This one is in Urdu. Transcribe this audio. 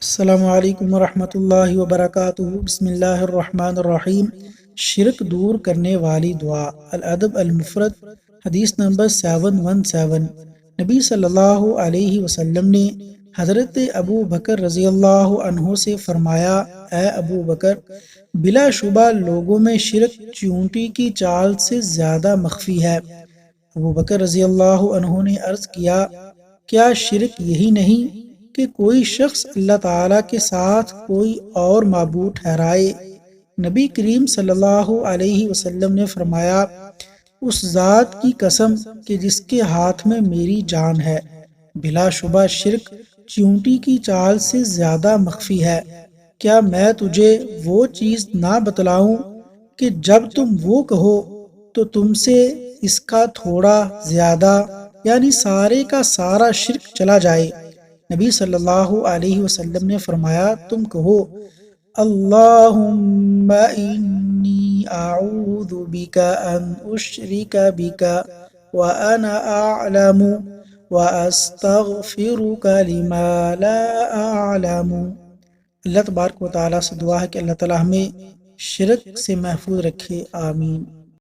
السلام علیکم ورحمۃ اللہ وبرکاتہ۔ بسم اللہ الرحمن الرحیم۔ شرک دور کرنے والی دعا، الادب المفرد، حدیث نمبر 717۔ نبی صلی اللہ علیہ وسلم نے حضرت ابو بکر رضی اللہ عنہ سے فرمایا، اے ابو بکر، بلا شبہ لوگوں میں شرک چیونٹی کی چال سے زیادہ مخفی ہے۔ ابو بکر رضی اللہ عنہ نے عرض کیا، کیا شرک یہی نہیں کہ کوئی شخص اللہ تعالیٰ کے ساتھ کوئی اور معبود ٹھہرائے؟ نبی کریم صلی اللہ علیہ وسلم نے فرمایا، اس ذات کی قسم کہ جس کے ہاتھ میں میری جان ہے، بلا شبہ شرک چیونٹی کی چال سے زیادہ مخفی ہے۔ کیا میں تجھے وہ چیز نہ بتلاؤں کہ جب تم وہ کہو تو تم سے اس کا تھوڑا زیادہ یعنی سارے کا سارا شرک چلا جائے؟ نبی صلی اللہ علیہ وسلم نے فرمایا، تم کہو، اللہم انی اعوذ بک ان اشرک بک وانا اعلم واستغفرک لما لا اعلم۔ اللہ تبارک و تعالیٰ سے دعا ہے کہ اللہ تعالیٰ ہمیں شرک سے محفوظ رکھے، آمین۔